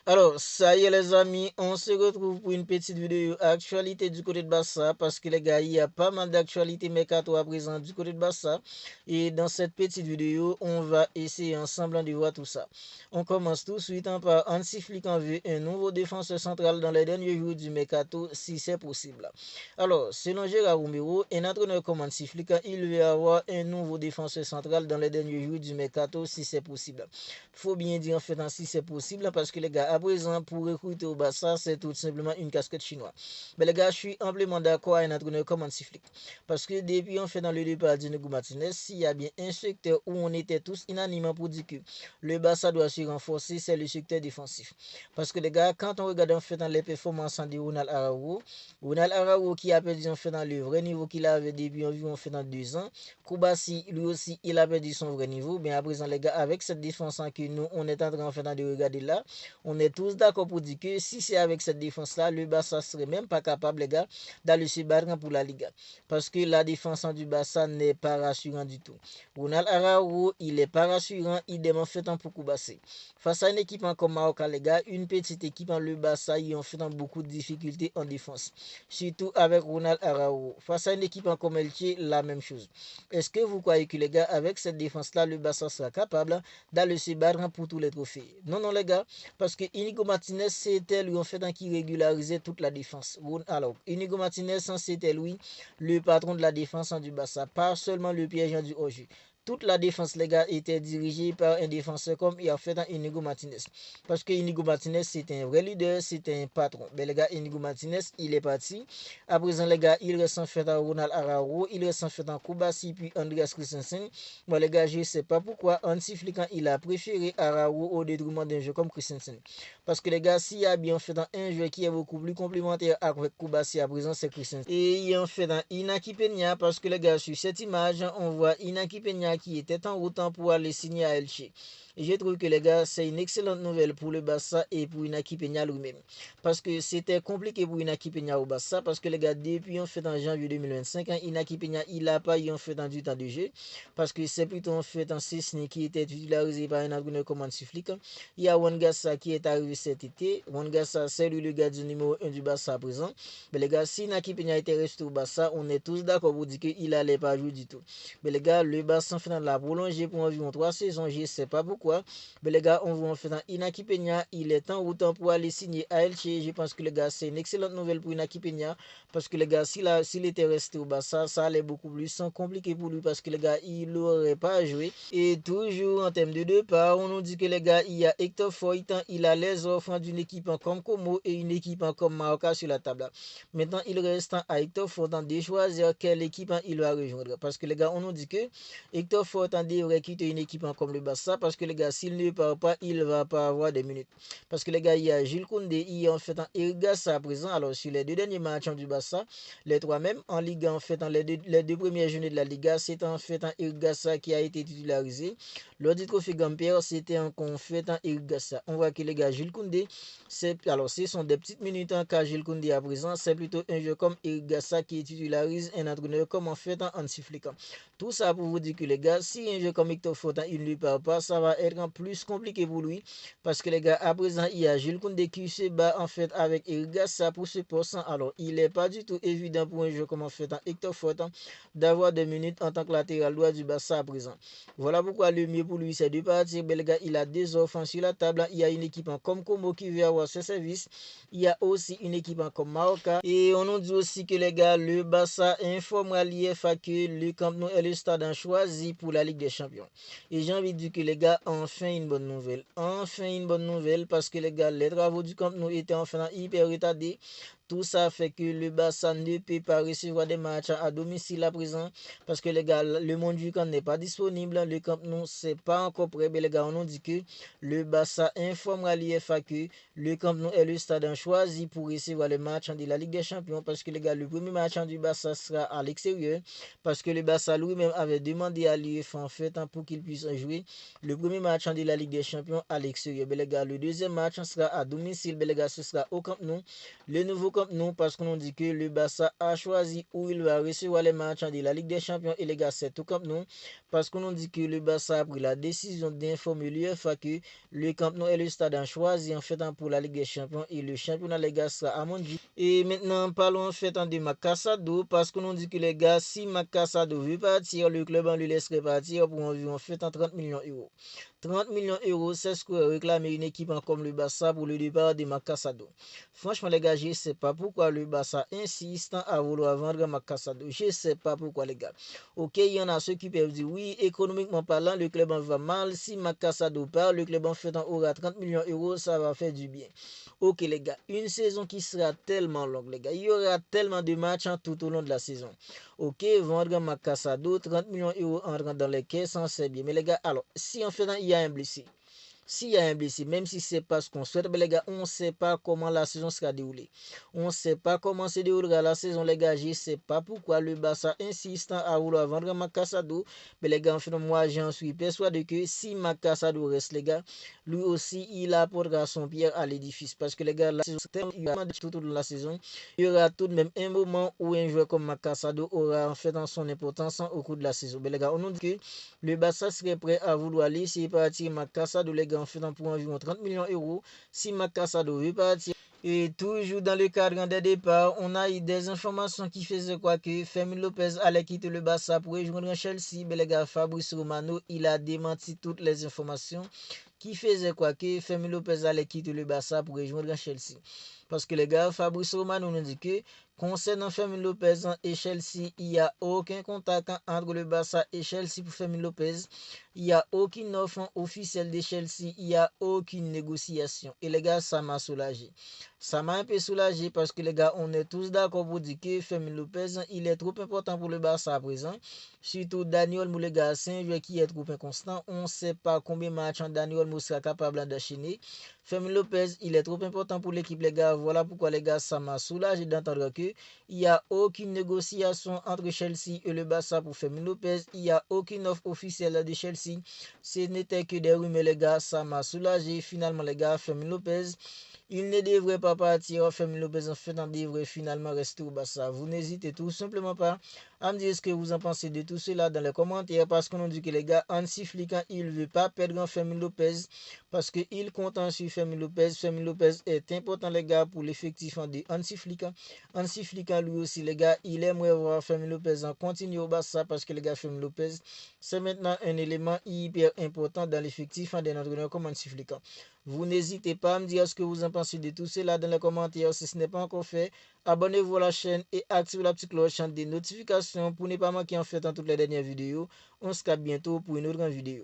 Alors, ça y est les amis, on se retrouve pour une petite vidéo actualité du côté de Barça parce que les gars, il y a pas mal d'actualités mercato à présent du côté de Barça. Et dans cette petite vidéo, on va essayer ensemble de voir tout ça. On commence tout de suite par Hansi Flick en vue un nouveau défenseur central dans les derniers jours du mercato si c'est possible. Alors, selon Gérard Romero, un entraîneur comme Hansi Flick, il veut avoir un nouveau défenseur central dans les derniers jours du mercato si c'est possible. Faut bien dire en fait si c'est possible parce que les gars, à présent, pour recruter au Barça, c'est tout simplement une casquette chinoise. Mais les gars, je suis amplement d'accord avec un entraîneur comme Hansi Flick. Parce que depuis on fait dans le départ d'Inigo Martinez, s'il y a bien un secteur où on était tous unanimement pour dire que le Barça doit se renforcer, c'est le secteur défensif. Parce que les gars, quand on regarde en fait dans les performances de Ronald Araujo qui a perdu en fait dans le vrai niveau qu'il avait depuis environ fait dans 2 ans, Koubassi, lui aussi, il a perdu son vrai niveau. Mais à présent, les gars, avec cette défense que nous, on est en train en fait, de regarder là, on est tous d'accord pour dire que si c'est avec cette défense-là, le Barça serait même pas capable, les gars, d'aller se battre pour la Liga. Parce que la défense du Barça n'est pas rassurant du tout. Ronald Araujo, il n'est pas rassurant, il demande fait un pour Koubassi. Face à une équipe comme Maroc, les gars, une petite équipe en le Barça, ils ont fait beaucoup de difficultés en défense. Surtout avec Ronald Araujo. Face à une équipe comme Elche, la même chose. Est-ce que vous croyez que les gars, avec cette défense-là, le Barça sera capable d'aller se battre pour tous les trophées? Non, non, les gars, parce que Inigo Martinez, c'était lui en fait qui régularisait toute la défense. Alors, Inigo Martinez, c'était lui le patron de la défense du Barça, pas seulement le piège du hors-jeu. Toute la défense, les gars, était dirigée par un défenseur comme il a fait dans Inigo Martinez. Parce que Inigo Martinez, c'était un vrai leader, c'était un patron. Mais les gars, Inigo Martinez, il est parti. À présent, les gars, il reste en fait à Ronald Araujo, il reste en fait en Koubassi, puis Andreas Christensen. Bon, les gars, je ne sais pas pourquoi Hansi Flick, il a préféré Araujo au détriment d'un jeu comme Christensen. Parce que les gars, s'il y a bien fait un joueur qui est beaucoup plus complémentaire avec Koubassi à présent, c'est Christensen. Et il y a en fait dans Inaki Peña, parce que les gars, sur cette image, on voit Inaki Peña qui était en route pour aller signer à Elche. Et je trouve que les gars, c'est une excellente nouvelle pour le Barça et pour Inaki Peña lui-même. Parce que c'était compliqué pour Inaki Peña au Barça, parce que les gars, depuis en fait en janvier 2025, Inaki Peña, il n'a pas eu en fait du temps de jeu. Parce que c'est plutôt en fait un Cessny qui était titularisé par un entraîneur comme Hansi Flick. Il y a Wangassa qui est arrivé cet été. Wangassa, c'est lui le gardien numéro 1 du Barça à présent. Mais les gars, si Inaki Peña était resté au Barça, on est tous d'accord pour dire qu'il n'allait pas jouer du tout. Mais les gars, le Barça en fait l'a prolongé pour environ 3 saisons, je ne sais pas pourquoi. Mais les gars, on voit en fait Inaki Peña, il est en route pour aller signer à Elche. Je pense que les gars, c'est une excellente nouvelle pour Inaki Peña. Parce que les gars, s'il était resté au Barça, ça allait beaucoup plus sans compliqué pour lui. Parce que les gars, il n'aurait pas joué. Et toujours en termes de départ, on nous dit que les gars, il y a Hector Foytan, il a les offres d'une équipe comme Como et une équipe comme Marca sur la table. Maintenant, il reste à Hector Foytan de choisir quelle équipe il va rejoindre. Parce que les gars, on nous dit que Hector Foytan devrait quitter une équipe comme le Barça. Parce que les gars, s'il ne part pas, il ne va pas avoir des minutes. Parce que les gars, il y a Jules Koundé, il y a en fait un Eric Garcia à présent. Alors, sur les 2 derniers matchs du Barça, les 3 même en Ligue, en fait, les deux premières journées de la Liga, c'est en fait un Eric Garcia qui a été titularisé. Lors du trophée Gamper, c'était en fait un Eric Garcia. On voit que les gars, Jules Koundé, alors ce sont des petites minutes en cas Jules Koundé à présent, c'est plutôt un jeu comme Eric Garcia qui titularise un entraîneur comme en fait un Hansi Flick. Tout ça pour vous dire que les gars, si un jeu comme Hector Foytan, il ne lui parle pas, ça va être plus compliqué pour lui. Parce que les gars, à présent, il y a Jules Koundé qui se bat en fait avec Eric Garcia pour ce poste. Alors, il n'est pas du tout évident pour un jeu comme en fait un Hector Foytan d'avoir des minutes en tant que latéral droit du Barça à présent. Voilà pourquoi le mieux pour lui, c'est de partir. Mais les gars, il a des offres sur la table. Il y a une équipe comme Como qui veut avoir ses services. Il y a aussi une équipe comme Marca. Et on nous dit aussi que les gars, le Barça informera l'IFA que le Camp Nou est le stade choisi pour la Ligue des Champions. Et j'ai envie de dire que les gars, enfin une bonne nouvelle. Enfin une bonne nouvelle parce que les gars, les travaux du Camp Nou étaient enfin hyper retardés. Tout ça fait que le Barça ne peut pas recevoir des matchs à domicile à présent parce que les gars, le monde du camp n'est pas disponible. Le Camp Nou, c'est pas encore prêt. Mais les gars, on nous dit que le Barça informera l'IFA que le Camp Nou est le stade choisi pour recevoir les matchs de la Ligue des Champions parce que les gars, le premier match du Barça sera à l'extérieur parce que le Barça lui-même avait demandé à l'IFA en fait pour qu'il puisse jouer le premier match de la Ligue des Champions à l'extérieur. Mais les gars, le deuxième match sera à domicile. Mais les gars, ce sera au Camp Nou. Le nouveau comme nous parce qu'on nous dit que le Barça a choisi où il va recevoir les matchs de la Ligue des Champions. Et les gars, c'est tout comme nous parce qu'on nous dit que le Barça a pris la décision d'informer l'UEFA que le Camp Nou est le stade en choisi en fait pour la Ligue des Champions et le championnat les gars sera à Montjuic. Et maintenant parlons en fait de Macassado parce qu'on nous dit que les gars, si Macassado veut partir, le club en lui laisserait partir pour environ fait 30 millions d'euros. 30 millions d'euros, c'est ce que réclamait une équipe comme le Barça pour le départ de Macassado. Franchement, les gars, je ne sais pas pourquoi le Barça insiste à vouloir vendre Macassado. Je ne sais pas pourquoi, les gars. Ok, il y en a ceux qui peuvent dire oui, économiquement parlant, le club en va mal. Si Macassado part, le club en fait aura 30 millions d'euros, ça va faire du bien. Ok, les gars, une saison qui sera tellement longue, les gars. Il y aura tellement de matchs tout au long de la saison. Ok, vendre Macassado, 30 millions d'euros entrant dans les caisses, c'est bien. Mais les gars, alors, si en fait, il y a un blessé. S'il y a un blessé, même si c'est pas ce qu'on souhaite, mais les gars, on ne sait pas comment la saison sera déroulée. On ne sait pas comment se déroulera la saison, les gars. Je ne sais pas pourquoi le Barça insiste à vouloir vendre Macassado. Mais les gars, en fait, moi, j'en suis persuadé que si Macassado reste, les gars, lui aussi, il apportera son pierre à l'édifice. Parce que les gars, la saison, il y aura tout au long de la saison, il y aura tout de même un moment où un joueur comme Macassado aura en fait dans son importance au cours de la saison. Mais les gars, on nous dit que le Barça serait prêt à vouloir laisser partir Macassado, les gars, en fait pour environ 30 millions d'euros. Si Macassado veut partir. Et toujours dans le cadre des départs, on a eu des informations qui faisaient quoi que Fermin Lopez allait quitter le Barça pour rejoindre Chelsea. Mais les gars, Fabrice Romano, il a démenti toutes les informations qui faisaient quoi que Fermin Lopez allait quitter le Barça pour rejoindre Chelsea. Parce que les gars, Fabrice Romano nous dit que concernant Fermin Lopez et Chelsea, il n'y a aucun contact entre le Barça et Chelsea pour Fermin Lopez. Il n'y a aucune offre officielle de Chelsea. Il n'y a aucune négociation. Et les gars, ça m'a soulagé. Ça m'a un peu soulagé parce que les gars, on est tous d'accord pour dire que Fermin Lopez, il est trop important pour le Barça à présent. Surtout Daniel Mou, les gars, c'est un joueur qui est trop inconstant. On ne sait pas combien de matchs Daniel Mou sera capable d'enchaîner. Fermin Lopez, il est trop important pour l'équipe, les gars. Voilà pourquoi, les gars, ça m'a soulagé d'entendre qu'il n'y a aucune négociation entre Chelsea et le Barça pour Fermin Lopez. Il n'y a aucune offre officielle de Chelsea. Ce n'était que des rumeurs, les gars. Ça m'a soulagé. Finalement, les gars, Fermin Lopez, il ne devrait pas partir. Fermin Lopez, en fait, devrait finalement rester au Barça. Vous n'hésitez tout simplement pas à me dire ce que vous en pensez de tout cela dans les commentaires. Parce qu'on nous dit que les gars, Hansi Flick, il ne veut pas perdre Fermin Lopez. Parce qu'il compte sur Fermin Lopez. Fermin Lopez est important, les gars, pour l'effectif de Hansi Flick. Hansi Flick, lui aussi, les gars, il aimerait voir Fermin Lopez en continue au Barça. Parce que les gars, Fermin Lopez, c'est maintenant un élément hyper important dans l'effectif d'un entraîneur comme Hansi Flick. Vous n'hésitez pas à me dire ce que vous en pensez de tout cela dans les commentaires. Si ce n'est pas encore fait, abonnez-vous à la chaîne et activez la petite cloche des notifications pour ne pas manquer en fait toutes les dernières vidéos. On se capte bientôt pour une autre vidéo.